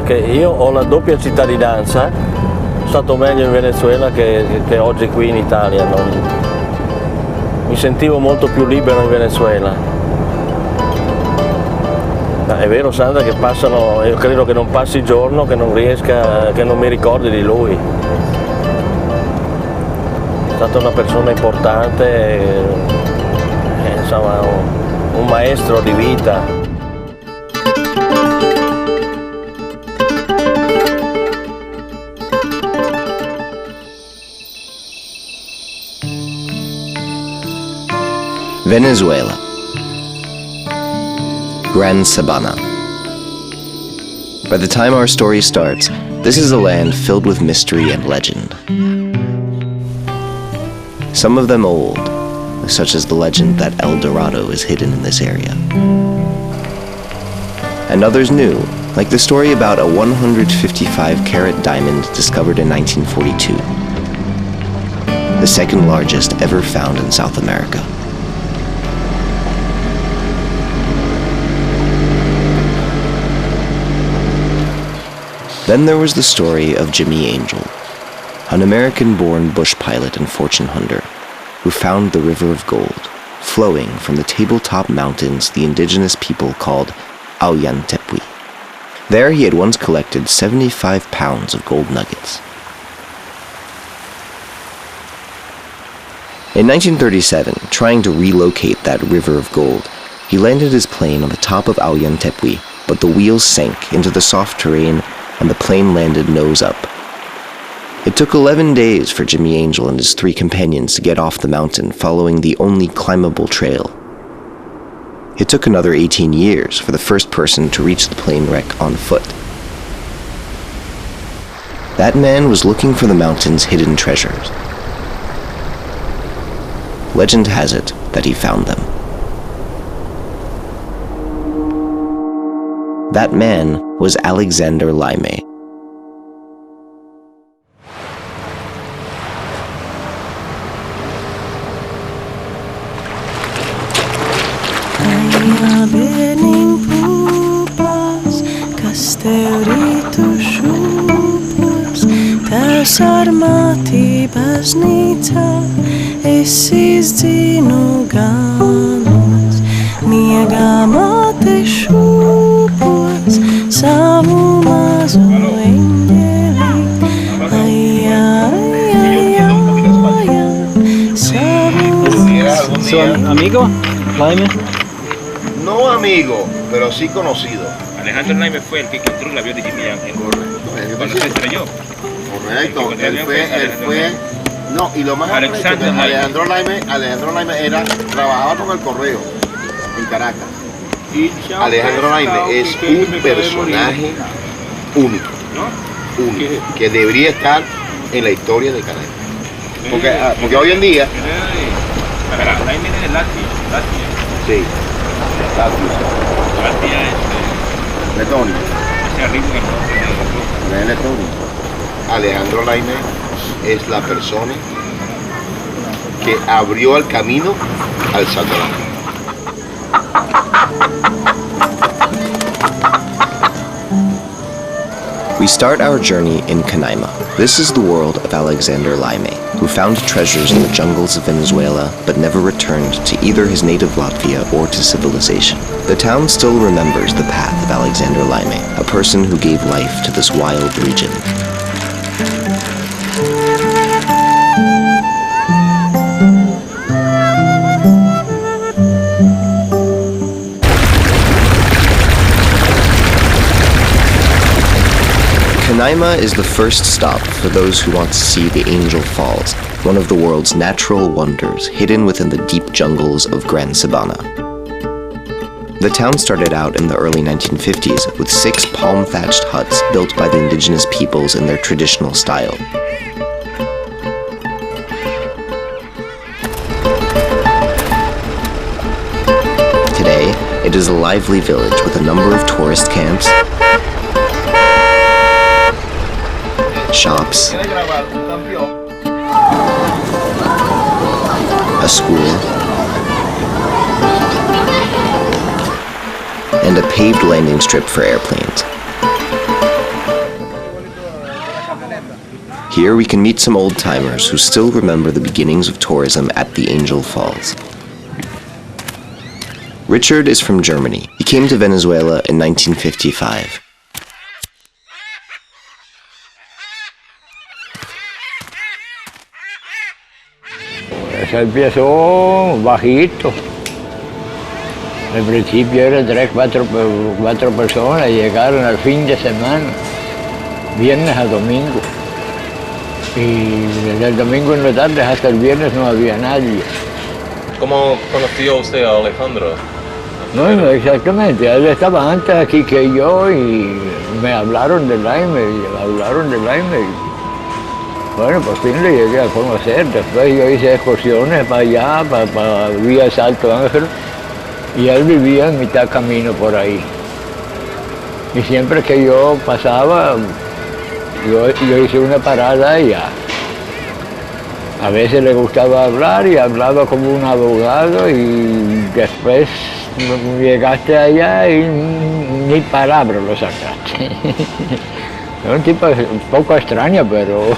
che io ho la doppia cittadinanza, sono stato meglio in Venezuela che oggi qui in Italia. Mi sentivo molto più libero in Venezuela. Ma è vero, Sandra, che passano, io credo che non passi giorno che non mi ricordi di lui. È stata una persona importante, insomma, un maestro di vita. Venezuela. Gran Sabana. By the time our story starts, this is a land filled with mystery and legend. Some of them old, such as the legend that El Dorado is hidden in this area. And others new, like the story about a 155-carat diamond discovered in 1942, the second largest ever found in South America. Then there was the story of Jimmy Angel, an American-born bush pilot and fortune hunter who found the river of gold flowing from the tabletop mountains the indigenous people called Ollantaytambo. There he had once collected 75 pounds of gold nuggets. In 1937, trying to relocate that river of gold, he landed his plane on the top of Ollantaytambo, but the wheels sank into the soft terrain and the plane landed nose up. It took 11 days for Jimmy Angel and his 3 companions to get off the mountain following the only climbable trail. It took another 18 years for the first person to reach the plane wreck on foot. That man was looking for the mountain's hidden treasures. Legend has it that he found them. That man was Aleksandr Laime. Armati bažnyčia, esi zinu ganos, miegama te šūpos, savu mazu eņģeli, ¿Su amigo, Laime? No amigo, pero sí conocido. Aleksandr Laime fue el que encontró el avión de Jimmy Angel cuando se estrelló. Correcto, él fue, no, y lo más Aleksandr Aleksandr Laime trabajaba con el correo en Caracas. Aleksandr Laime es un personaje único, que debería estar en la historia de Caracas. Porque hoy en día... Laime es de Latvia. Sí, Latvia es... letón. Ese ritmo de letón. Aleksandr Laime es la persona que abrió el camino al Salto Angel. We start our journey in Canaima. This is the world of Aleksandr Laime, who found treasures in the jungles of Venezuela but never returned to either his native Latvia or to civilization. The town still remembers the path of Aleksandr Laime, a person who gave life to this wild region. Canaima is the first stop for those who want to see the Angel Falls, one of the world's natural wonders hidden within the deep jungles of Gran Sabana. The town started out in the early 1950s with 6 palm-thatched huts built by the indigenous peoples in their traditional style. Today, it is a lively village with a number of tourist camps, shops, a school, and a paved landing strip for airplanes. Here we can meet some old-timers who still remember the beginnings of tourism at the Angel Falls. Richard is from Germany. He came to Venezuela in 1955. Se empezó bajito. Al principio eran 3, 4 personas, llegaron al fin de semana, viernes a domingo. Y desde el domingo en la tarde hasta el viernes no había nadie. ¿Cómo conoció usted a Alejandro? No, exactamente, él estaba antes aquí que yo y me hablaron de Laime, Bueno, por fin le llegué a conocer. Después yo hice excursiones para allá, para vía Salto Angel, y él vivía en mitad camino por ahí. Y siempre que yo pasaba, yo hice una parada y ya. A veces le gustaba hablar y hablaba como un abogado, y después llegaste allá y ni palabra lo sacaste. Era un tipo un poco extraño, pero...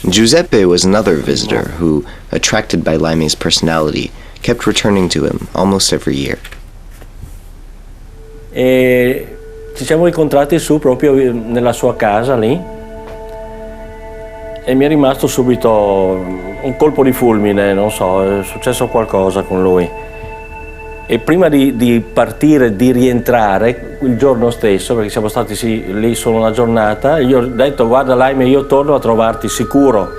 Giuseppe was another visitor who, attracted by Laime's personality, kept returning to him almost every year. Ci siamo incontrati su proprio nella sua casa lì e mi è rimasto subito un colpo di fulmine, non so, è successo qualcosa con lui. E prima di partire, di rientrare, il giorno stesso, perché siamo stati lì solo una giornata, io ho detto: guarda Laime, io torno a trovarti sicuro.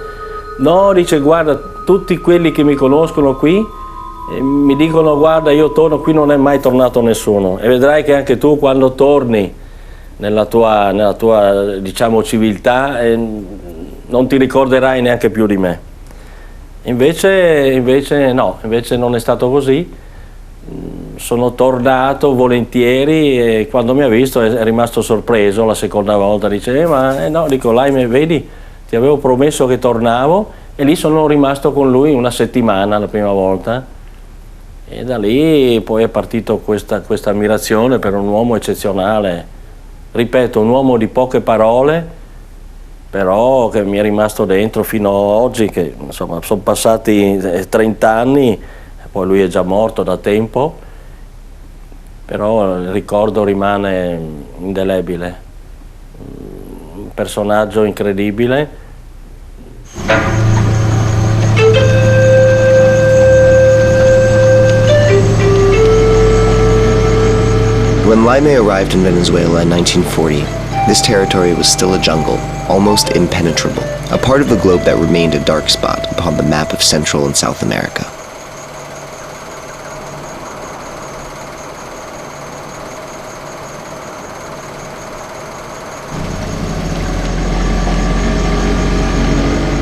No, dice, guarda, tutti quelli che mi conoscono qui mi dicono: guarda, io torno, qui non è mai tornato nessuno. E vedrai che anche tu, quando torni nella tua diciamo, civiltà, non ti ricorderai neanche più di me. Invece no, invece non è stato così. Sono tornato volentieri e quando mi ha visto è rimasto sorpreso la seconda volta. Dice: no, dico, Laime, vedi, ti avevo promesso che tornavo. E lì sono rimasto con lui una settimana la prima volta. E da lì poi è partito questa ammirazione per un uomo eccezionale. Ripeto, un uomo di poche parole, però che mi è rimasto dentro fino ad oggi, che insomma sono passati 30 anni. Poi lui è già morto da tempo, però il ricordo rimane indelebile. Un personaggio incredibile. When Laime arrived in Venezuela in 1940, this territory was still a jungle, almost impenetrable, a part of the globe that remained a dark spot upon the map of Central and South America.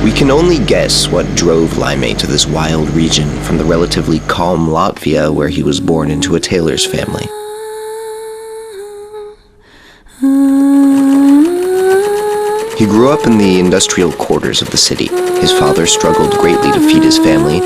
We can only guess what drove Laime to this wild region from the relatively calm Latvia where he was born into a tailor's family. He grew up in the industrial quarters of the city. His father struggled greatly to feed his family.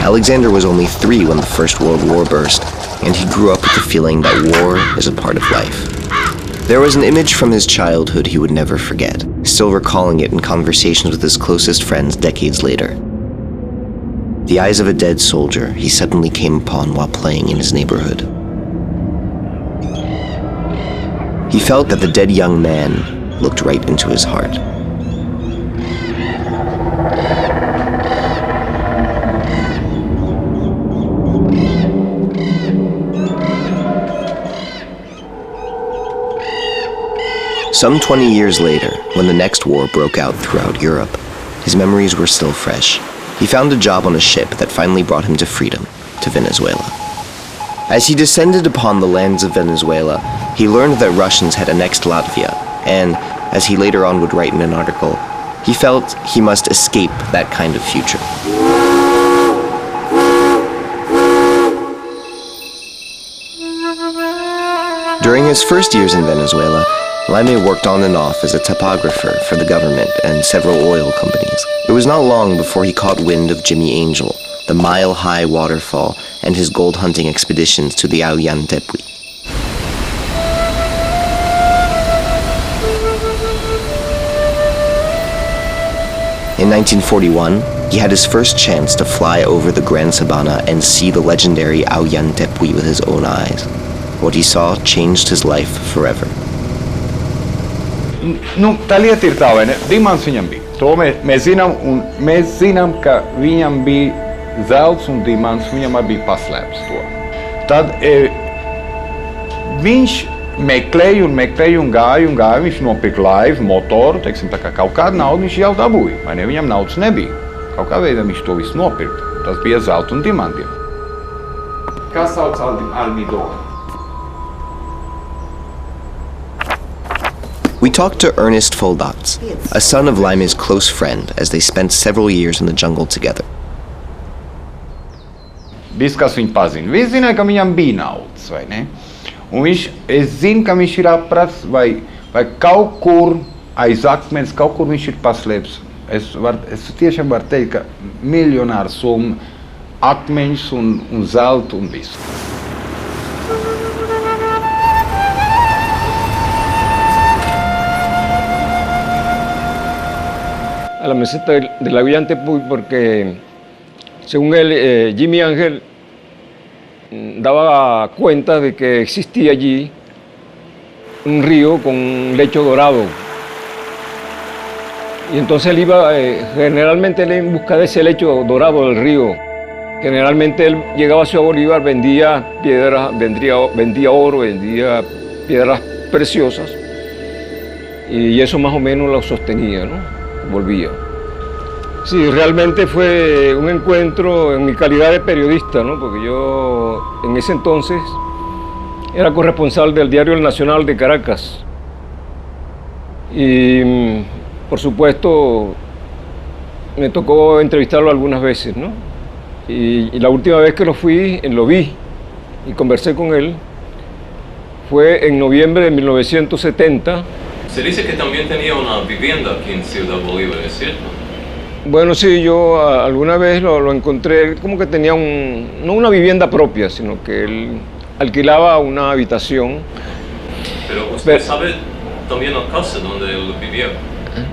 Alexander was only 3 when the First World War burst, and he grew up with the feeling that war is a part of life. There was an image from his childhood he would never forget, still recalling it in conversations with his closest friends decades later. The eyes of a dead soldier he suddenly came upon while playing in his neighborhood. He felt that the dead young man looked right into his heart. Some 20 years later, when the next war broke out throughout Europe, his memories were still fresh. He found a job on a ship that finally brought him to freedom, to Venezuela. As he descended upon the lands of Venezuela, he learned that Russians had annexed Latvia, and, as he later on would write in an article, He felt he must escape that kind of future. During his first years in Venezuela, Laime worked on and off as a topographer for the government and several oil companies. It was not long before he caught wind of Jimmy Angel, the mile-high waterfall, and his gold hunting expeditions to the Ollantaytambo. In 1941, he had his first chance to fly over the Gran Sabana and see the legendary Ollantaytambo with his own eyes. What he saw changed his life forever. Nu, tā lieta ir tā, vai ne? Dimants viņam bija. To mēs zinām, un mēs zinām, ka viņam bija zelts un dimants, viņam arī bija paslēpts to. Tad viņš meklēja un gāja, viņš nopirka laivu, motoru, teiksim, tā kā kaut kādu naudu viņš jau dabūja, vai ne? Viņam naudas nebija. Kaut kā veidā viņš to visu nopirka. Tas bija zelta un dimantiem. Kā sauc Almidoru? We talked to Ernest Foldats, a son of Laime's close friend, as they spent several years in the jungle together. Viss, kas viņu pazina. Viņš zināja, ka viņam bija naudas, vai ne? Un es zinu, ka viņš ir aprasts, vai kaut kur aiz akmens, kaut kur viņš ir paslēpts. Es tiešām varu teikt, ka miljonāru summa, akmeņus un zeltu un visu. A la meseta del Ollantaytambo porque, según él, Jimmy Angel daba cuenta de que existía allí un río con un lecho dorado. Y entonces él iba, generalmente él en busca de ese lecho dorado del río. Generalmente él llegaba a Ciudad Bolívar, vendía piedras, vendía oro, vendía piedras preciosas. Y eso más o menos lo sostenía, ¿no? Volvía. Sí, realmente fue un encuentro en mi calidad de periodista, ¿no? Porque yo en ese entonces era corresponsal del diario El Nacional de Caracas. Y por supuesto me tocó entrevistarlo algunas veces, ¿no? Y la última vez que lo vi y conversé con él fue en noviembre de 1970. Se dice que también tenía una vivienda aquí en Ciudad Bolívar, ¿es cierto? Bueno, sí, yo alguna vez lo encontré, como que tenía no una vivienda propia, sino que él alquilaba una habitación. Pero usted sabe también la casa donde él vivía.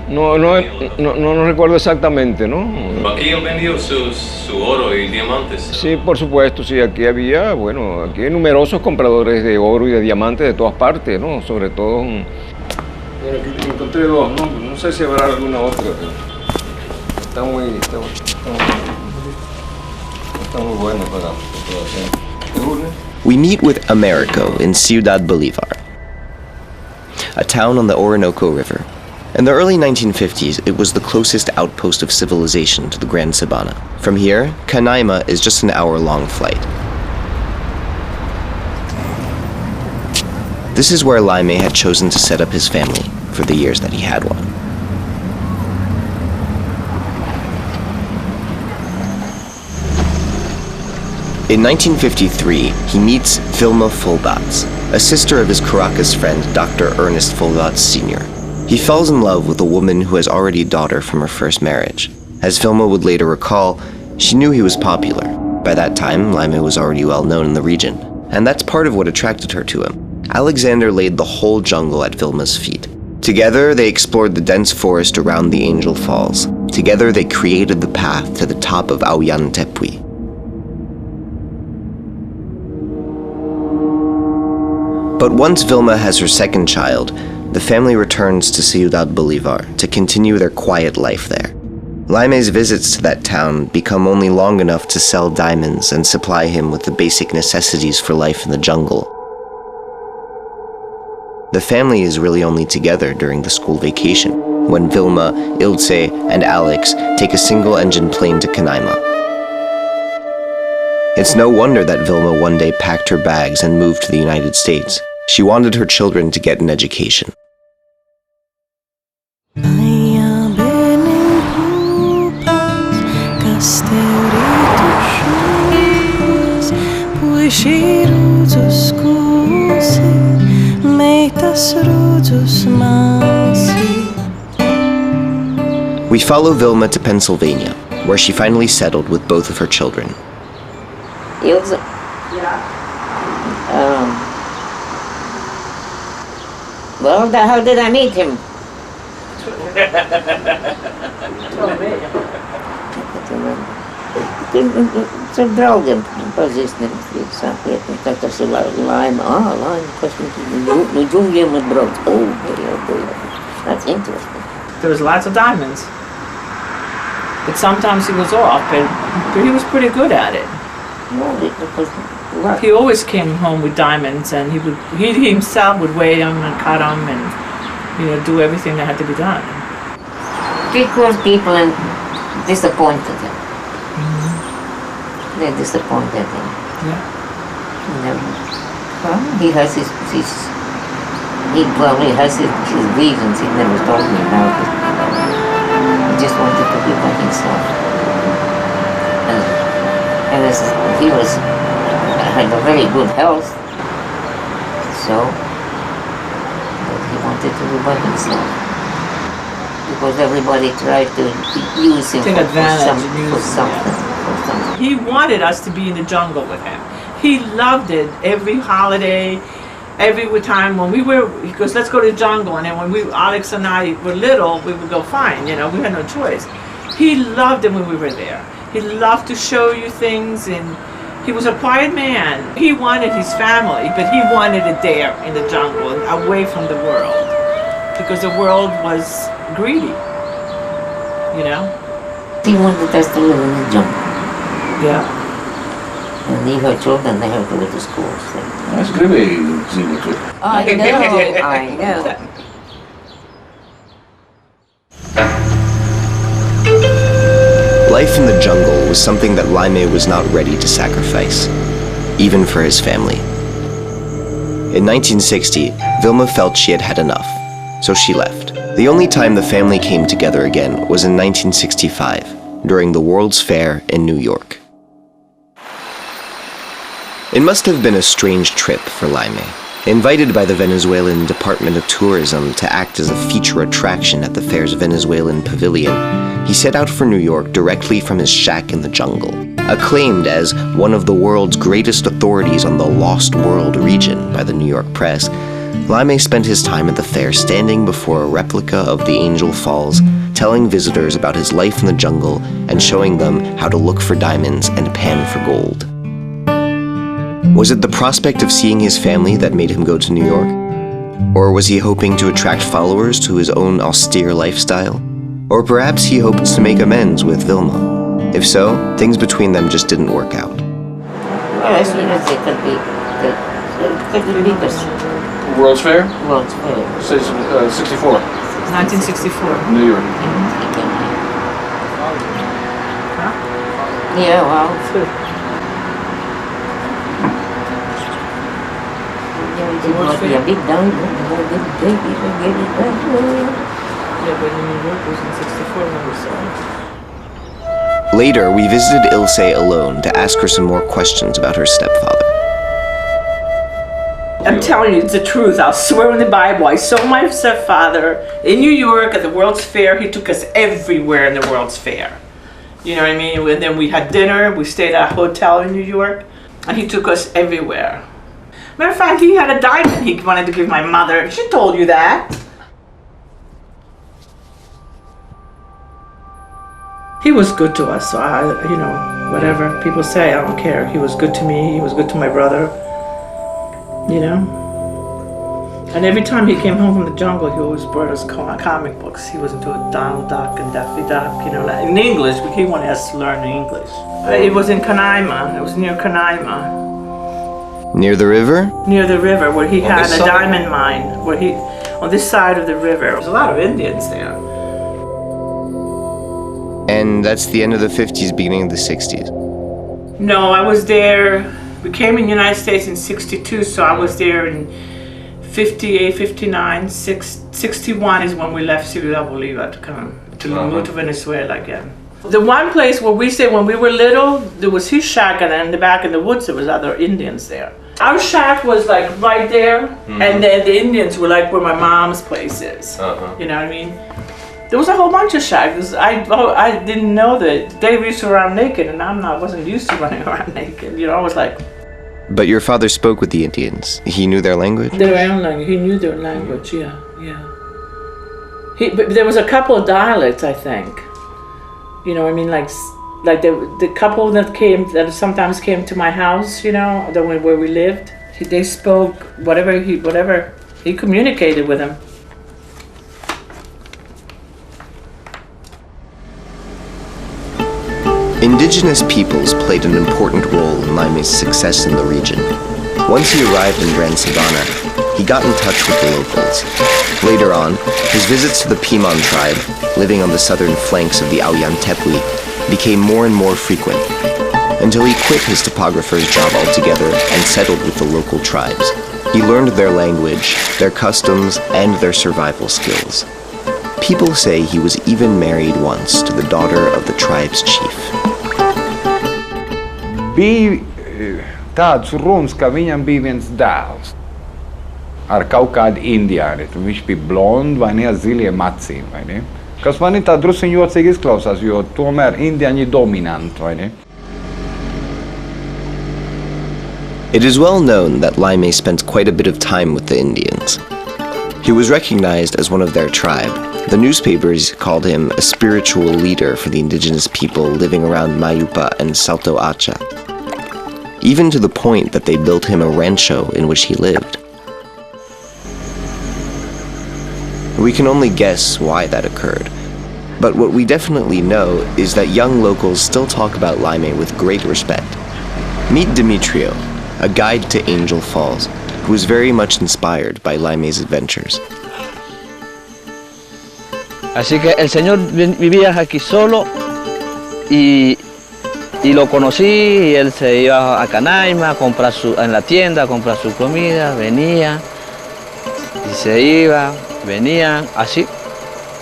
No recuerdo exactamente, ¿no? Aquí él vendió su oro y diamantes. Sí, por supuesto, sí, aquí aquí hay numerosos compradores de oro y de diamantes de todas partes, ¿no? Sobre todo... Bueno, aquí encontré dos, ¿no? No sé si habrá alguna otra, pero está muy bueno para hacer. We meet with Americo in Ciudad Bolívar, a town on the Orinoco River. In the early 1950s, it was the closest outpost of civilization to the Gran Sabana. From here, Canaima is just an hour-long flight. This is where Laime had chosen to set up his family for the years that he had one. In 1953, he meets Vilma Foldats, a sister of his Caracas friend, Dr. Ernest Foldats Sr. He falls in love with a woman who has already a daughter from her first marriage. As Vilma would later recall, she knew he was popular. By that time, Laime was already well known in the region, and that's part of what attracted her to him. Alexander laid the whole jungle at Vilma's feet. Together, they explored the dense forest around the Angel Falls. Together, they created the path to the top of Ollantaytambo. But once Vilma has her second child, the family returns to Ciudad Bolívar to continue their quiet life there. Laime's visits to that town become only long enough to sell diamonds and supply him with the basic necessities for life in the jungle. The family is really only together during the school vacation, when Vilma, Ilse, and Alex take a single-engine plane to Canaima. It's no wonder that Vilma one day packed her bags and moved to the United States. She wanted her children to get an education. Rujos kusi, meitas rujos masi. We follow Vilma to Pennsylvania, where she finally settled with both of her children. Ilse. Well, how did I meet him? Це другим позиціям всіх как-то все Laime. Laime, no джунгли мы брод. That's interesting. There was lots of diamonds. But sometimes he was off, but he was pretty good at it. He always came home with diamonds, and he himself would weigh them and cut them, and do everything that had to be done. Because people disappointed him. They disappointed him. Yeah. Well, he has he probably has his reasons. He never told me about it. He just wanted to be by himself. And he had a very good health, so he wanted to be by himself. Because everybody tried to use him for something. He wanted us to be in the jungle with him. He loved it. Every holiday, every time when he goes, let's go to the jungle. And then when Alex and I were little, we would go fine, we had no choice. He loved it when we were there. He loved to show you things, and he was a quiet man. He wanted his family, but he wanted it there in the jungle, away from the world. Because the world was greedy, He wanted us to live in the jungle. Yeah. And leave her children, they have to go to school. So. That's great. I know. Life in the jungle was something that Laime was not ready to sacrifice, even for his family. In 1960, Vilma felt she had had enough, so she left. The only time the family came together again was in 1965, during the World's Fair in New York. It must have been a strange trip for Laime. Invited by the Venezuelan Department of Tourism to act as a feature attraction at the fair's Venezuelan pavilion, he set out for New York directly from his shack in the jungle. Acclaimed as one of the world's greatest authorities on the Lost World region by the New York press, Laime spent his time at the fair standing before a replica of the Angel Falls, telling visitors about his life in the jungle and showing them how to look for diamonds and pan for gold. Was it the prospect of seeing his family that made him go to New York? Or was he hoping to attract followers to his own austere lifestyle? Or perhaps he hoped to make amends with Vilma. If so, things between them just didn't work out. Well, as soon as it could be biggest. World's Fair? World's Fair. 64. 1964. New York. Yeah, well. It must be a big diamond. Yeah, but in New York was in 64 when we saw it. Later, we visited Ilse alone to ask her some more questions about her stepfather. I'm telling you, it's the truth. I'll swear on the Bible. I saw my stepfather in New York at the World's Fair. He took us everywhere in the World's Fair. You know what I mean? And then we had dinner. We stayed at a hotel in New York. And he took us everywhere. Matter of fact, he had a diamond he wanted to give my mother. She told you that. He was good to us, so whatever people say, I don't care. He was good to me, he was good to my brother, And every time he came home from the jungle, he always brought us comic books. He was into Donald Duck and Daffy Duck, in English, but he wanted us to learn English. It was in Canaima, it was near Canaima. Near the river? Near the river, where he had a diamond mine, on this side of the river. There's a lot of Indians there. And that's the end of the 50s, beginning of the 60s. No, I was there, we came in the United States in 62, so I was there in 58, 59, 61 is when we left Ciudad Bolívar to move to Venezuela again. The one place where we stayed when we were little, there was his shack, and in the back in the woods there was other Indians there. Our shack was like right there, and then the Indians were like where my mom's place is. You know what I mean? There was a whole bunch of shacks. I didn't know that they used to run naked, and wasn't used to running around naked. You know, I was like. But your father spoke with the Indians. He knew their language? Their own language. He knew their language. Yeah. But there was a couple of dialects, I think. You know, I mean, like the couple that sometimes came to my house, you know, where we lived, they spoke whatever he communicated with them. Indigenous peoples played an important role in Laime's success in the region. Once he arrived in Gran Sabana, he got in touch with the locals. Later on, his visits to the Piman tribe, living on the southern flanks of the Auyan Tepui, became more and more frequent, until he quit his topographer's job altogether and settled with the local tribes. He learned their language, their customs, and their survival skills. People say he was even married once to the daughter of the tribe's chief. Bija tāds runas, ka viņam bija viens dēls ar kaut kādu indiāni. Viņš bija blond vai ne ar ziliem acīm, vai ne? Kas man tā drusiņ jocīgi izklausās, jo tomēr indiāņi ir dominanti, vai ne? It is well known that Laime spent quite a bit of time with the Indians. He was recognized as one of their tribe. The newspapers called him a spiritual leader for the indigenous people living around Mayupa and Salto Angel, even to the point that they built him a rancho in which he lived. We can only guess why that occurred, but what we definitely know is that young locals still talk about Laime with great respect. Meet Demetrio, a guide to Angel Falls, who was very much inspired by Laime's adventures. Así que el señor vivía aquí solo y lo conocí, y él se iba a Canaima a comprar en la tienda a comprar su comida, venía y se iba, venía así.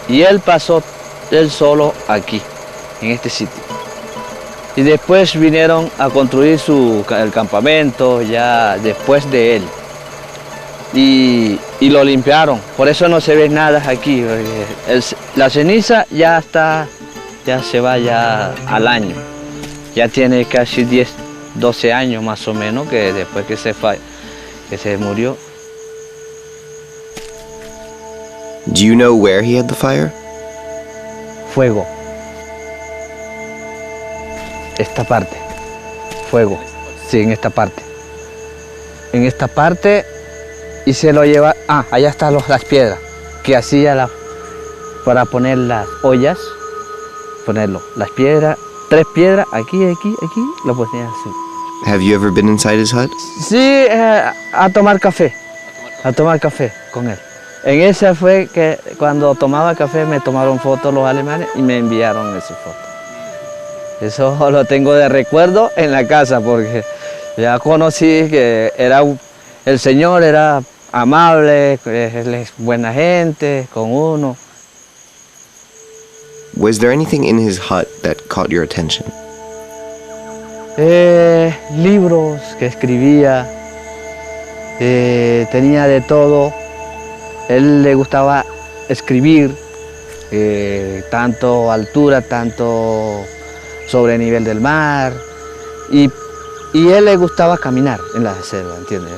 Y él pasó él solo aquí, en este sitio. Y después vinieron a construir el campamento ya después de él. Y lo limpiaron, por eso no se ve nada aquí. La ceniza ya se va ya al año. Ya tiene casi 10, 12 años más o menos que después que se murió. Do you know where he had the fire? Fuego. Esta parte. Fuego. Sí, en esta parte. En esta parte. Y se lo lleva, allá están las piedras, que hacía para poner las ollas, las piedras, 3 piedras, aquí, lo ponía así. Have you ever been inside his hut? Sí, a tomar café con él. En esa fue que cuando tomaba café me tomaron fotos los alemanes y me enviaron esa foto. Eso lo tengo de recuerdo en la casa porque ya conocí que el señor era amable, él es buena gente, con uno. Was there anything in his hut that caught your attention? Libros que escribía, tenía de todo. Él le gustaba escribir, tanto altura, tanto sobre el nivel del mar. Y él le gustaba caminar en la selva, ¿entiendes?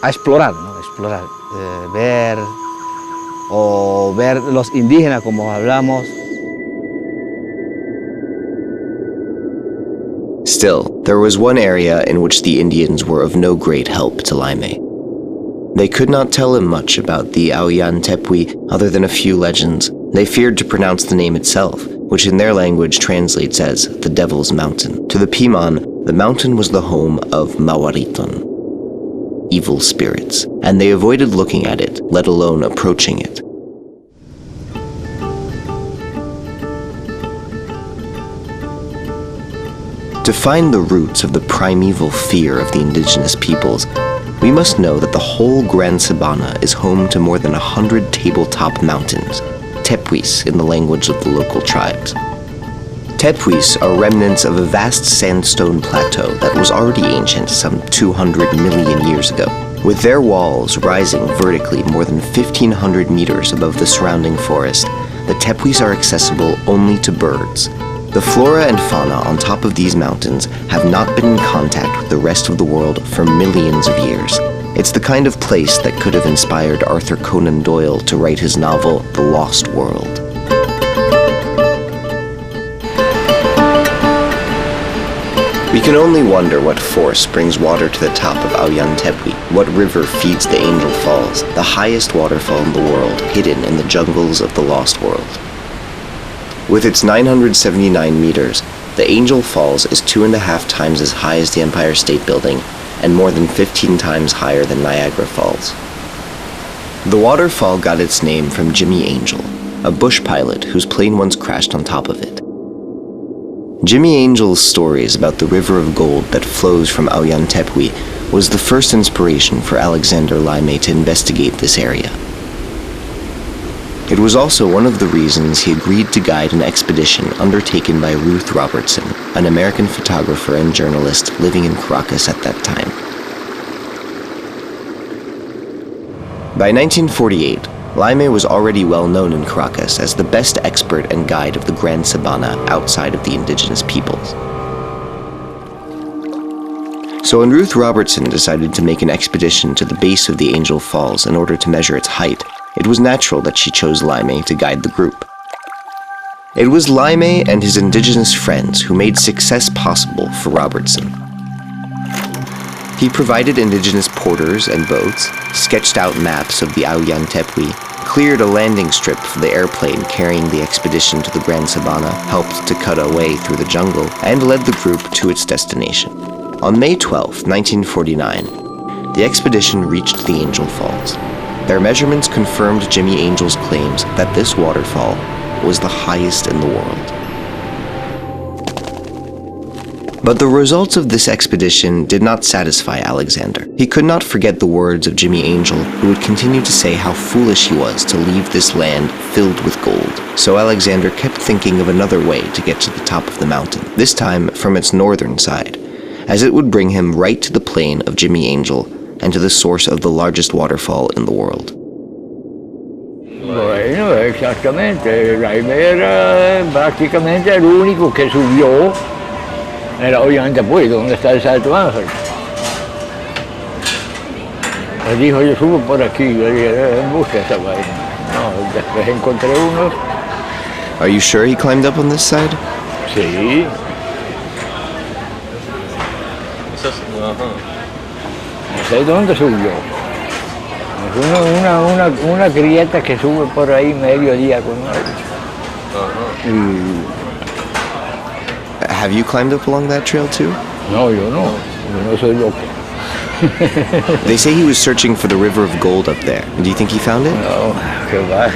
A explorar, ¿no? Explorar, ver los indígenas como hablamos. Still, there was one area in which the Indians were of no great help to Laime. They could not tell him much about the Auyan Tepui other than a few legends. They feared to pronounce the name itself, which in their language translates as the Devil's Mountain. To the Piman, the mountain was the home of Mawariton, evil spirits, and they avoided looking at it, let alone approaching it. To find the roots of the primeval fear of the indigenous peoples, we must know that the whole Gran Sabana is home to more than 100 tabletop mountains, tepuis in the language of the local tribes. Tepuis are remnants of a vast sandstone plateau that was already ancient some 200 million years ago, with their walls rising vertically more than 1,500 meters above the surrounding forest. The tepuis are accessible only to birds. The flora and fauna on top of these mountains have not been in contact with the rest of the world for millions of years. It's the kind of place that could have inspired Arthur Conan Doyle to write his novel, The Lost World. We can only wonder what force brings water to the top of Auyan Tepui, what river feeds the Angel Falls, the highest waterfall in the world, hidden in the jungles of the Lost World. With its 979 meters, the Angel Falls is 2.5 times as high as the Empire State Building and more than 15 times higher than Niagara Falls. The waterfall got its name from Jimmy Angel, a bush pilot whose plane once crashed on top of it. Jimmy Angel's stories about the river of gold that flows from Auyan Tepui was the first inspiration for Aleksandr Laime to investigate this area. It was also one of the reasons he agreed to guide an expedition undertaken by Ruth Robertson, an American photographer and journalist living in Caracas at that time. By 1948, Laime was already well known in Caracas as the best expert and guide of the Grand Sabana outside of the indigenous peoples. So when Ruth Robertson decided to make an expedition to the base of the Angel Falls in order to measure its height, it was natural that she chose Laime to guide the group. It was Laime and his indigenous friends who made success possible for Robertson. He provided indigenous porters and boats, sketched out maps of the Auyan Tepui, cleared a landing strip for the airplane carrying the expedition to the Grand Sabana, helped to cut a way through the jungle, and led the group to its destination. On May 12, 1949, the expedition reached the Angel Falls. Their measurements confirmed Jimmy Angel's claims that this waterfall was the highest in the world. But the results of this expedition did not satisfy Aleksandr. He could not forget the words of Jimmy Angel, who would continue to say how foolish he was to leave this land filled with gold. So Aleksandr kept thinking of another way to get to the top of the mountain, this time from its northern side, as it would bring him right to the plain of Jimmy Angel and to the source of the largest waterfall in the world. Bueno, exactamente. Laime era prácticamente el único que subió. Era obviamente pues, ¿dónde está el Salto Ángel? Él dijo, yo subo por aquí, yo dije, busca esa vaina. No, después encontré uno. Are you sure he climbed up on this side? Sí. No sé dónde subió. Es una grieta que sube por ahí mediodía con él. Have you climbed up along that trail too? No, yo no. Yo no soy loco. They say he was searching for the river of gold up there. Do you think he found it? No, que va.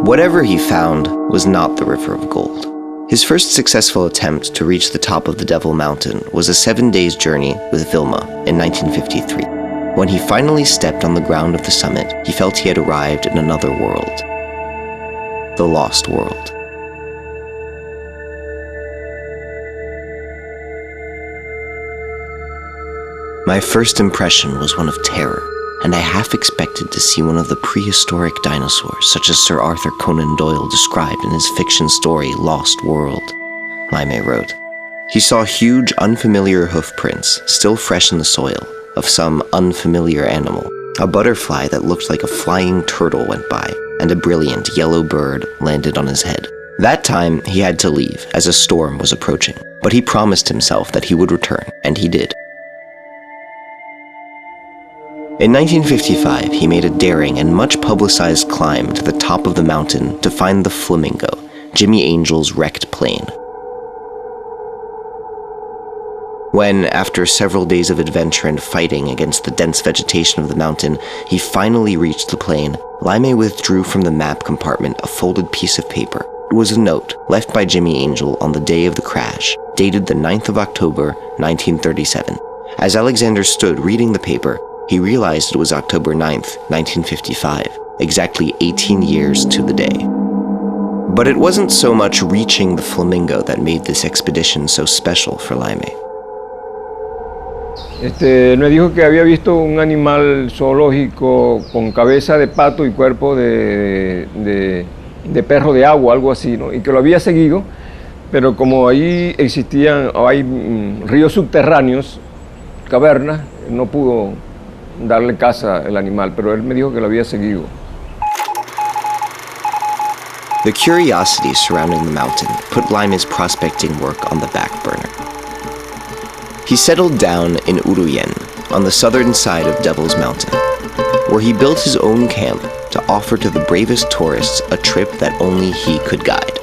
Whatever he found was not the river of gold. His first successful attempt to reach the top of the Devil Mountain was a 7-day journey with Vilma in 1953. When he finally stepped on the ground of the summit, he felt he had arrived in another world. The Lost World. My first impression was one of terror, and I half expected to see one of the prehistoric dinosaurs, such as Sir Arthur Conan Doyle described in his fiction story Lost World, Laime wrote. He saw huge, unfamiliar hoof prints, still fresh in the soil, of some unfamiliar animal. A butterfly that looked like a flying turtle went by, and a brilliant yellow bird landed on his head. That time, he had to leave, as a storm was approaching, but he promised himself that he would return, and he did. In 1955, he made a daring and much publicized climb to the top of the mountain to find the Flamingo, Jimmy Angel's wrecked plane. When, after several days of adventure and fighting against the dense vegetation of the mountain, he finally reached the plane, Laime withdrew from the map compartment a folded piece of paper. It was a note left by Jimmy Angel on the day of the crash, dated the 9th of October, 1937. As Aleksandr stood reading the paper, he realized it was October 9th, 1955, exactly 18 years to the day. But it wasn't so much reaching the flamingo that made this expedition so special for Laime. Me dijo que había visto un animal zoológico con cabeza de pato y cuerpo de perro de agua, algo así, ¿no? Y que lo había seguido, pero como ahí hay ríos subterráneos, cavernas, no pudo darle caza al animal, pero él me dijo que lo había seguido. The curiosity surrounding the mountain put Laime's prospecting work on the back burner. He settled down in Uruyen, on the southern side of Devil's Mountain, where he built his own camp to offer to the bravest tourists a trip that only he could guide.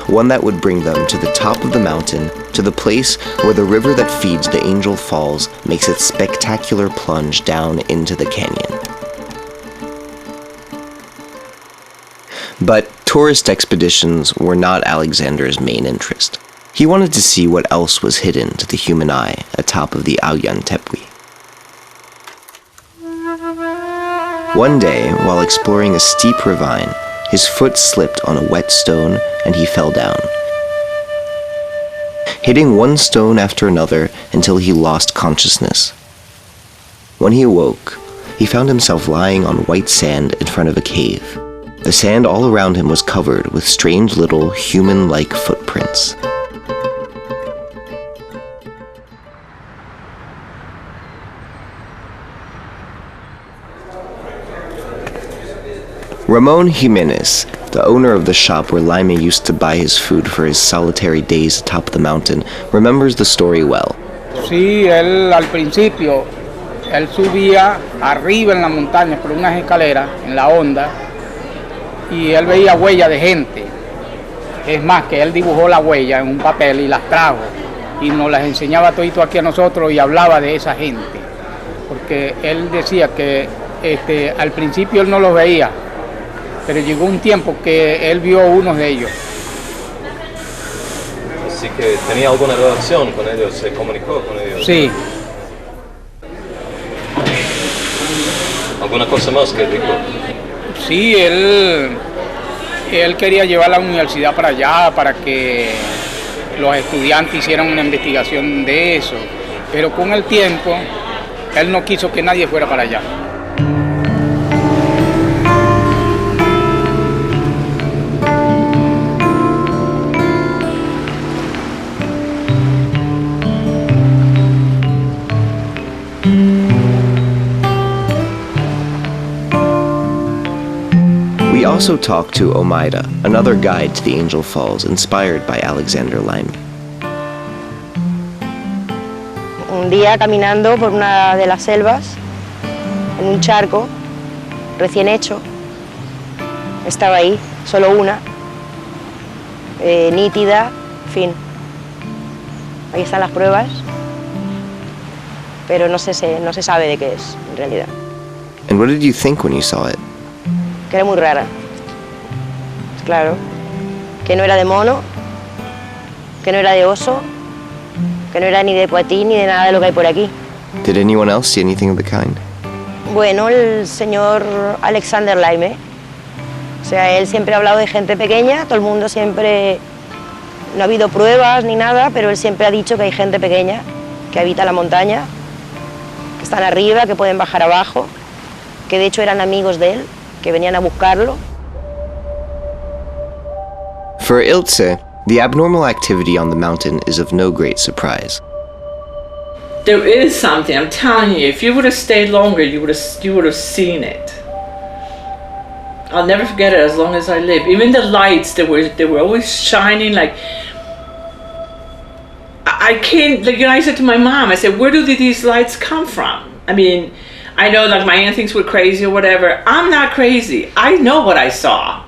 One that would bring them to the top of the mountain, to the place where the river that feeds the Angel Falls makes its spectacular plunge down into the canyon. But tourist expeditions were not Aleksandr's main interest. He wanted to see what else was hidden to the human eye atop of the Alyan Tepui. One day, while exploring a steep ravine, his foot slipped on a wet stone and he fell down, hitting one stone after another until he lost consciousness. When he awoke, he found himself lying on white sand in front of a cave. The sand all around him was covered with strange little human-like footprints. Ramon Jimenez, the owner of the shop where Laime used to buy his food for his solitary days atop the mountain, remembers the story well. Sí, él al principio, él subía arriba en la montaña por unas escaleras, en la honda, y él veía huellas de gente. Es más, que él dibujó la huella en un papel y las trajo, y nos las enseñaba todito aquí a nosotros y hablaba de esa gente. Porque él decía que al principio él no los veía, pero llegó un tiempo que él vio unos de ellos. Así que tenía alguna relación con ellos, se comunicó con ellos. Sí. ¿Alguna cosa más que dijo? Sí, él quería llevar la universidad para allá, para que los estudiantes hicieran una investigación de eso, pero con el tiempo, él no quiso que nadie fuera para allá. We also talked to Omaida, another guide to the Angel Falls inspired by Aleksandr Laime. Un día caminando por una de las selvas, en un charco recién hecho, estaba ahí, solo una, nítida, fin. Ahí están las pruebas, pero no se sabe de qué es, en realidad. And what did you think when you saw it? Que era muy rara, claro, que no era de mono, que no era de oso, que no era ni de Poití ni de nada de lo que hay por aquí. Did anyone else see anything of the kind? Bueno, el señor Aleksandr Laime, o sea, él siempre ha hablado de gente pequeña, todo el mundo siempre, no ha habido pruebas ni nada, pero él siempre ha dicho que hay gente pequeña que habita la montaña, que están arriba, que pueden bajar abajo, que de hecho eran amigos de él, que venían a buscarlo. For Ilse, the abnormal activity on the mountain is of no great surprise. There is something, I'm telling you, if you would have stayed longer, you would have seen it. I'll never forget it as long as I live. Even the lights, they were always shining like, I can't, like, you know, I said to my mom, I said, where do these lights come from? I mean, I know like my aunt thinks we're crazy or whatever. I'm not crazy. I know what I saw.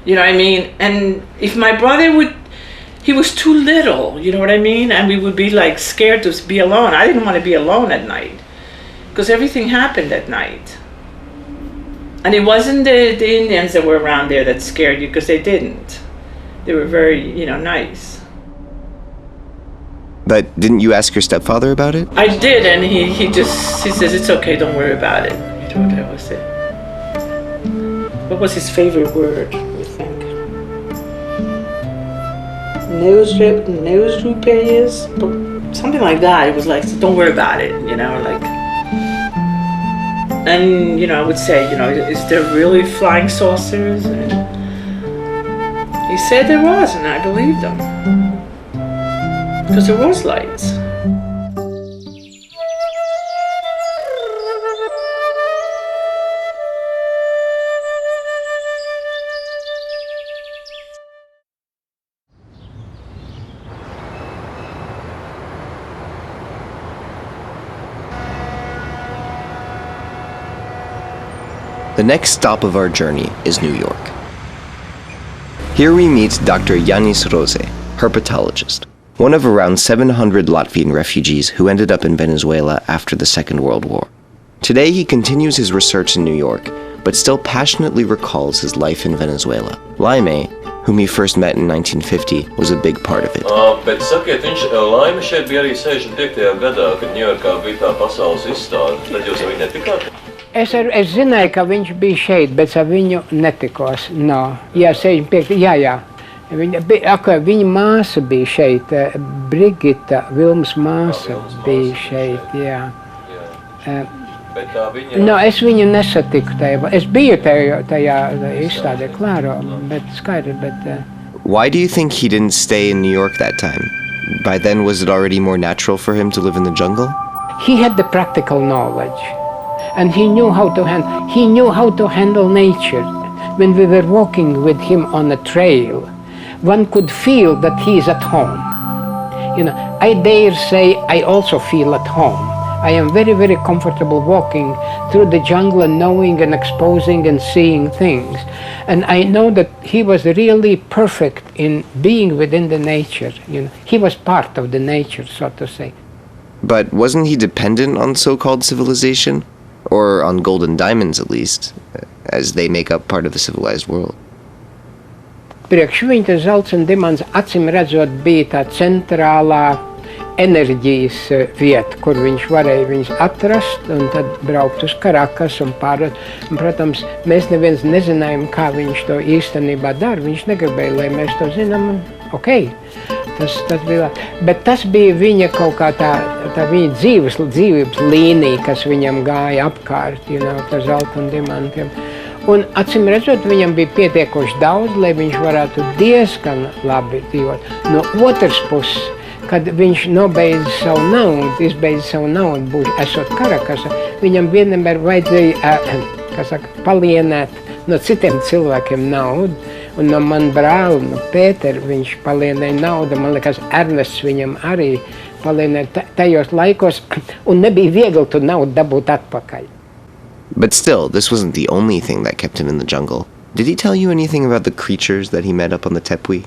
You know what I mean? And if my brother he was too little, you know what I mean? And we would be like scared to be alone. I didn't want to be alone at night because everything happened at night. And it wasn't the Indians that were around there that scared you, because they didn't. They were very, you know, nice. But didn't you ask your stepfather about it? I did, and he says, it's okay, don't worry about it. He told me that was it. What was his favorite word, you think? Nose repairs? Something like that. It was like, don't worry about it, you know, like. And, you know, I would say, you know, is there really flying saucers? And he said there was, and I believed him. Because there was lights. The next stop of our journey is New York. Here we meet Dr. Jānis Rose, herpetologist, one of around 700 Latvian refugees who ended up in Venezuela after the Second World War. Today he continues his research in New York, but still passionately recalls his life in Venezuela. Laime, whom he first met in 1950, was a big part of it. Bet sakiet, Laime šeit bija arī 65. gadā, kad Ņujorkā bija tā pasaules izstāde. Tad jūs ar viņu netikāt? Es zināju, ka viņš bija šeit, bet ar viņu netikos. No. Jā, 65. Jā. Viņa māsa bija šeit, Brigita, Vilmas māsa bija šeit, jā. No, es viņu nesatiku tajā. Es biju tajā izstādē, klāro, bet skaidri, bet... Why do you think he didn't stay in New York that time? By then, was it already more natural for him to live in the jungle? He had the practical knowledge. And he knew how to handle nature. When we were walking with him on a trail, one could feel that he is at home. You know, I dare say I also feel at home. I am very, very comfortable walking through the jungle and knowing and exposing and seeing things. And I know that he was really perfect in being within the nature. You know, he was part of the nature, so to say. But wasn't he dependent on so-called civilization? Or on gold and diamonds, at least, as they make up part of the civilized world. Priekš viņa tas zelts un dimants acīm redzot bija tā centrālā enerģijas vieta, kur viņš varēja viņus atrast un tad braukt uz Karakas un pārēt. Un, protams, mēs neviens nezinājām, kā viņš to īstenībā dara. Viņš negribēja, lai mēs to zinām, un okei. Tas bija, bet tas bija viņa kaut kā tā viņa dzīvības līnija, kas viņam gāja apkārt, you know, tā zelta un dimantiem. Un acīm redzot, viņam bija pietiekoši daudz, lai viņš varētu diezgan labi dzīvot. No otras puses, kad viņš izbeidza savu naudu, esot Karakasa, viņam vienmēr vajadzēja, palienēt no citiem cilvēkiem naudu. Un no man brāli, no Pētera, viņš palienēja naudu. Man liekas, Ernests viņam arī palienēja tajos laikos, un nebija viegli tu naudu dabūt atpakaļ. But still, this wasn't the only thing that kept him in the jungle. Did he tell you anything about the creatures that he met up on the Tepui?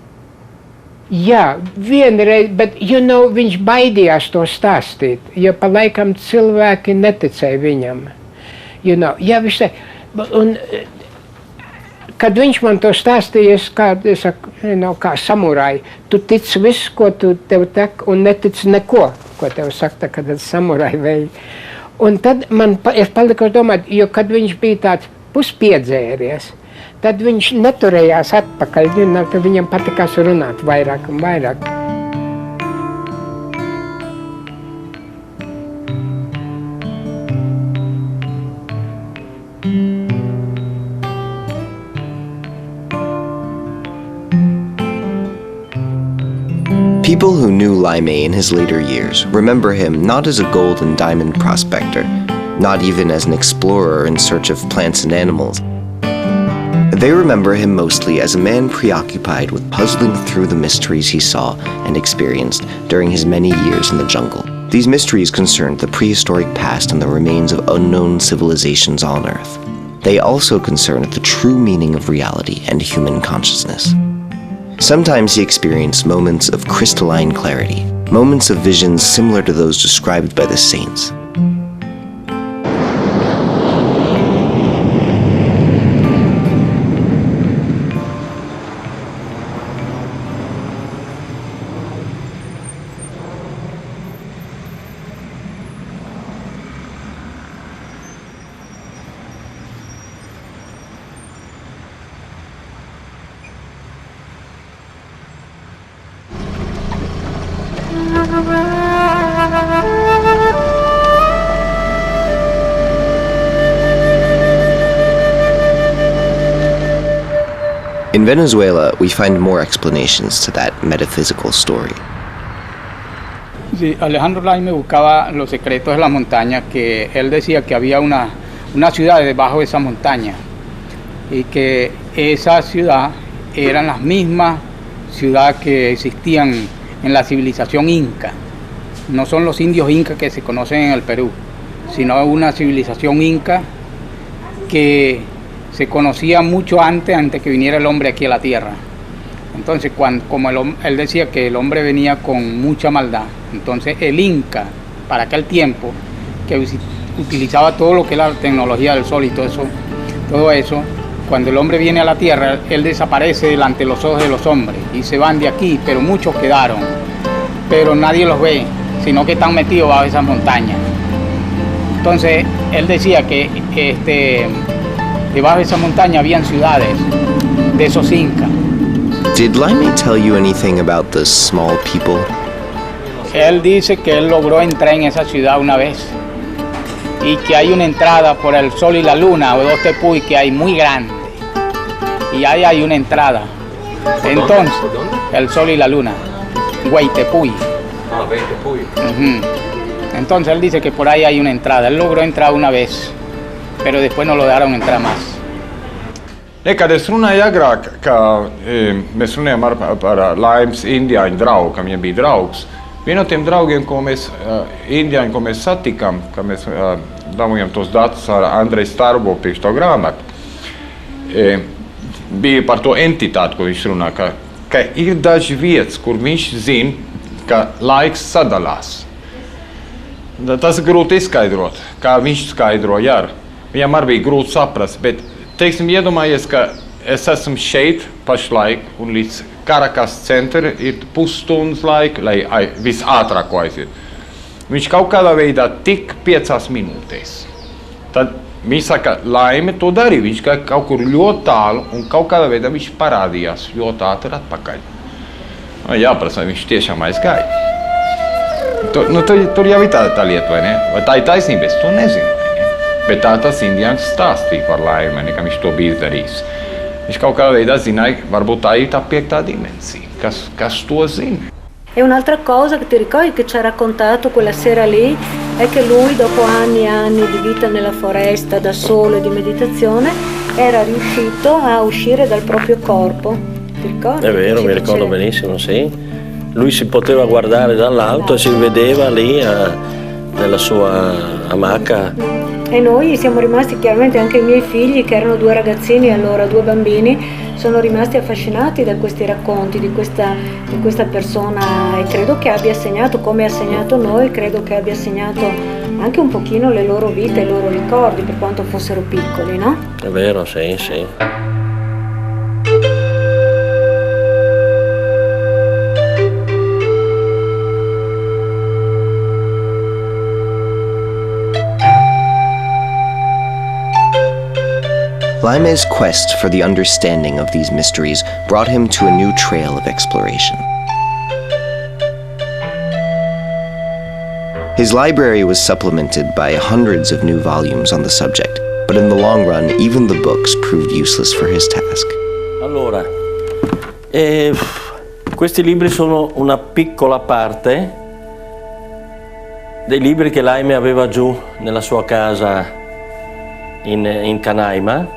Jā, vienreiz, bet, you know, viņš baidījās to stāstīt, jo pa laikam cilvēki neticēja viņam. You know, jā, viņš te, un, kad viņš man to stāstīja, kā samurai, tu tic visu, ko tu tev tek, un netic neko, ko tev saka, kad samurai veļ. Un tad es paliku domāt, jo kad viņš bija tāds puspiedzēries, tad viņš neturējās atpakaļ, tad viņam patikās runāt vairāk un vairāk. People who knew Laime in his later years remember him not as a gold and diamond prospector, not even as an explorer in search of plants and animals. They remember him mostly as a man preoccupied with puzzling through the mysteries he saw and experienced during his many years in the jungle. These mysteries concerned the prehistoric past and the remains of unknown civilizations on Earth. They also concerned the true meaning of reality and human consciousness. Sometimes he experienced moments of crystalline clarity, moments of visions similar to those described by the saints. In Venezuela, we find more explanations to that metaphysical story. Sí, Aleksandr Laime buscaba los secretos de la montaña, que él decía que había una ciudad debajo de esa montaña y que esa ciudad eran las mismas ciudades que existían en la civilización inca. No son los indios incas que se conocen en el Perú, sino una civilización inca que se conocía mucho antes que viniera el hombre aquí a la tierra. Entonces, él decía que el hombre venía con mucha maldad, entonces el inca, para aquel tiempo, que utilizaba todo lo que es la tecnología del sol y todo eso, cuando el hombre viene a la tierra, él desaparece delante de los ojos de los hombres y se van de aquí, pero muchos quedaron, pero nadie los ve, sino que están metidos bajo esas montañas. Entonces, él decía que debajo de esa montaña habían ciudades de esos incas. Did Laime tell you anything about the small people? Él dice que él logró entrar en esa ciudad una vez y que hay una entrada por el sol y la luna, o dos tepuy que hay muy grande, y ahí hay una entrada. Entonces, el sol y la luna, Tepuy. Ah, Tepuy. Entonces él dice que por ahí hay una entrada. Él logró entrar una vez, pero después no lo dejaron entrar más. Kad es runāju agrāk, ka mēs runājām par Laimes indiāņu draugu, ka viņam bija draugs. Viens no tiem draugiem, indiāņu, ko mēs satikām, ka mēs dabūjām tos datus ar Andreju Starbo priekš to grāmatu, bija par to entitāti, ko viņš runā, ka ir daži vietas, kur viņš zina, ka laiks sadalās. Tas ir grūti izskaidrot, kā viņš skaidroja ar. Viņam arī bija grūti saprast, bet teiksim, iedomājies, ka es esmu šeit pašlaik un līdz Karakas centra ir pusstundas laika, lai visātrāko aiziet. Viņš kaut kādā veidā tik 5 minūtēs. Tad viņš saka, Laime to darīja. Viņš kaut kur ļoti tālu un kaut kādā veidā viņš parādījās ļoti ātri atpakaļ. Jāprasa, viņš tiešām aizgāja. Tur jau ir tā lieta, vai ne? Vai tā ir taisnība? Es to nezinu. Bet tā tas indiāns stāstīja par Laime, ka viņš to bija izdarījis. Viņš kaut kādā veidā zināja, varbūt tā ir tā 5. dimensija. Kas to zina? E un'altra cosa che ti ricordi che ci ha raccontato quella sera lì è che lui, dopo anni e anni di vita nella foresta da solo e di meditazione, era riuscito a uscire dal proprio corpo. Ti ricordi? È vero, mi ricordo benissimo, sì. Lui si poteva guardare dall'alto e si vedeva lì nella sua amaca. E noi siamo rimasti, chiaramente anche i miei figli, che erano 2 ragazzini allora, 2 bambini, sono rimasti affascinati da questi racconti di questa persona, e credo che abbia segnato, come ha segnato noi, credo che abbia segnato anche un pochino le loro vite, i loro ricordi, per quanto fossero piccoli, no? È vero, sì, sì. Laime's quest for the understanding of these mysteries brought him to a new trail of exploration. His library was supplemented by hundreds of new volumes on the subject, but in the long run, even the books proved useless for his task. Allora, questi libri sono una piccola parte dei libri che Laime aveva giù nella sua casa in Canaima.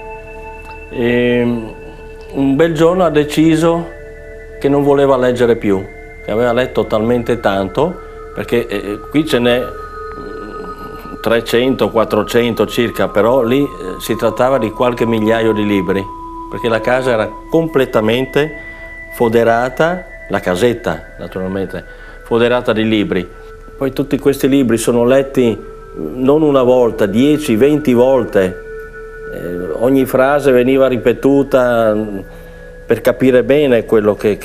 Un bel giorno ha deciso che non voleva leggere più, che aveva letto talmente tanto, perché qui ce n'è 300, 400 circa, però lì si trattava di qualche migliaio di libri, perché la casa era completamente foderata, la casetta naturalmente, foderata di libri. Poi tutti questi libri sono letti non una volta, 10, 20 volte. Ogni frase veniva ripetuta per capire bene quello che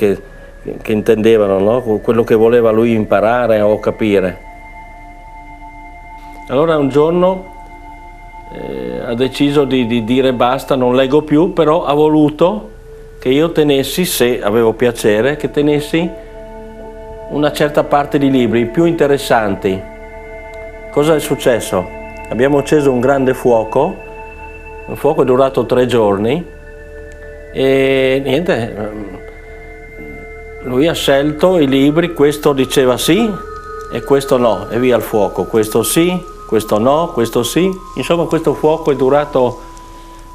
intendevano, no? Quello che voleva lui imparare o capire. Allora un giorno ha deciso di dire basta, non leggo più, però ha voluto che io tenessi, se avevo piacere, che tenessi una certa parte di libri più interessanti. Cosa è successo? Abbiamo acceso un grande fuoco, il fuoco è durato 3 giorni e niente, lui ha scelto i libri, questo diceva sì e questo no, e via il fuoco, questo sì, questo no, questo sì. Insomma, questo fuoco è durato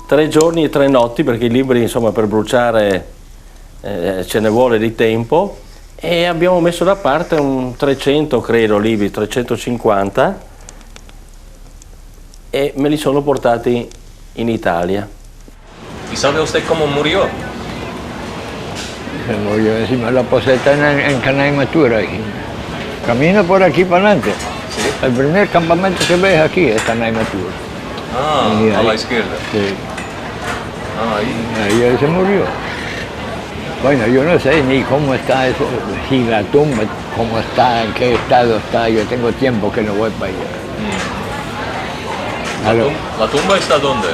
3 giorni e 3 notti, perché i libri, insomma, per bruciare ce ne vuole di tempo, e abbiamo messo da parte un 300, credo, libri, 350, e me li sono portati in Italia. ¿Y sabe usted cómo murió? Se murió encima de la poseta en Canaimatura. Camina por aquí para adelante. ¿Sí? El primer campamento que ves aquí es Canaimatura. Ah, a la izquierda. Sí. Ah, ahí. Ahí él se murió. Bueno, yo no sé ni cómo está eso, si la tumba, cómo está, en qué estado está. Yo tengo tiempo que no voy para allá. ¿La tumba está dónde?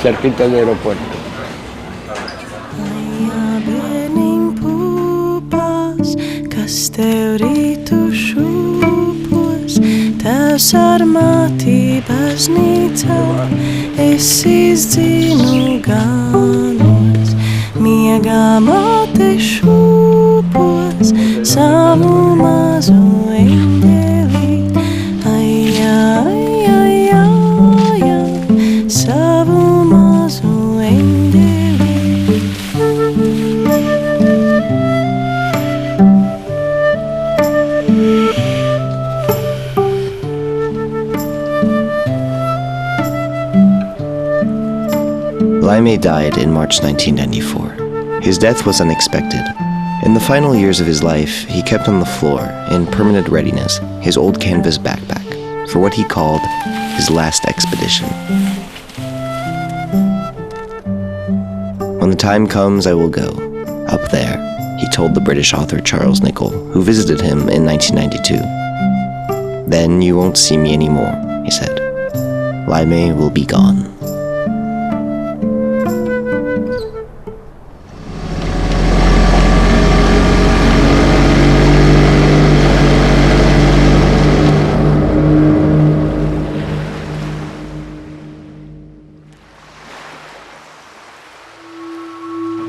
Cerquita del aeropuerto. Tevs ar mati baznīcā, esi zinu ganos, miegā mate šūpos, savu mazu eņģeli, ai, ai, ai, ai, ai, savu mazu eņģeli. Laime died in March 1994. His death was unexpected. In the final years of his life, he kept on the floor, in permanent readiness, his old canvas backpack, for what he called his last expedition. When the time comes, I will go. Up there, he told the British author Charles Nicholl, who visited him in 1992. Then you won't see me anymore, he said. Laime will be gone.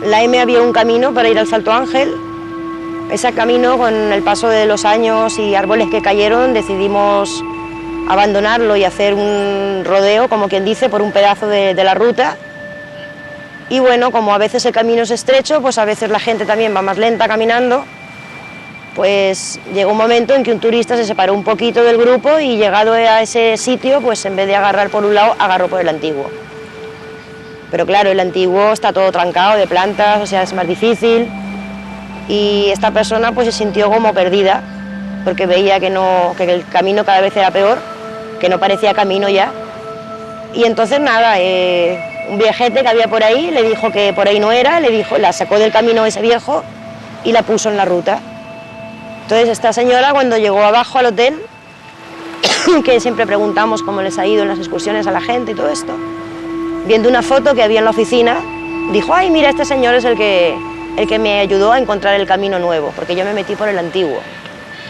Laime había un camino para ir al Salto Ángel. Ese camino, con el paso de los años y árboles que cayeron, decidimos abandonarlo y hacer un rodeo, como quien dice, por un pedazo de la ruta. Y bueno, como a veces el camino es estrecho, pues a veces la gente también va más lenta caminando, pues llegó un momento en que un turista se separó un poquito del grupo y llegado a ese sitio, pues en vez de agarrar por un lado, agarró por el antiguo. Pero claro, el antiguo está todo trancado de plantas, o sea, es más difícil. Y esta persona pues se sintió como perdida, porque veía que el camino cada vez era peor, que no parecía camino ya. Y entonces nada, un viejete que había por ahí le dijo que por ahí no era, la sacó del camino ese viejo y la puso en la ruta. Entonces esta señora, cuando llegó abajo al hotel, que siempre preguntamos cómo les ha ido en las excursiones a la gente y todo esto, viendo una foto que había en la oficina, dijo, ay, mira, este señor es el que me ayudó a encontrar el camino nuevo, porque yo me metí por el antiguo.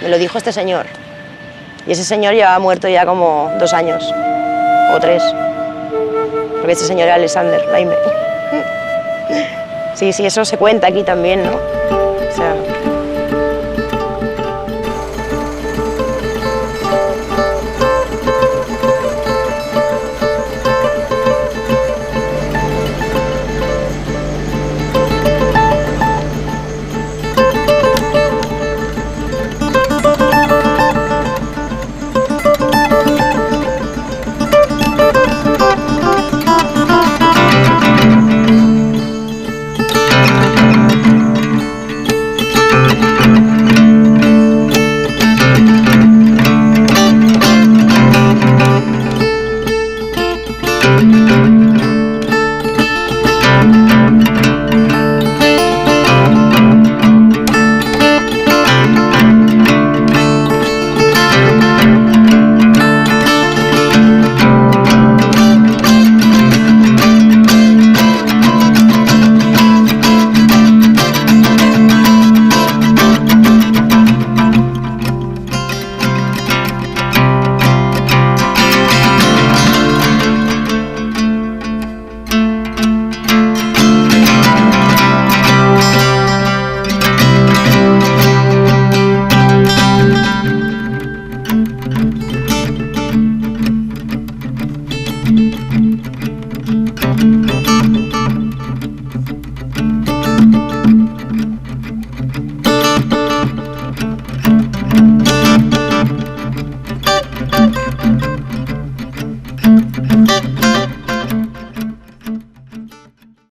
Me lo dijo este señor. Y ese señor llevaba muerto ya como 2 años, o 3. Porque este señor era Aleksandr Laime. Sí, eso se cuenta aquí también, ¿no?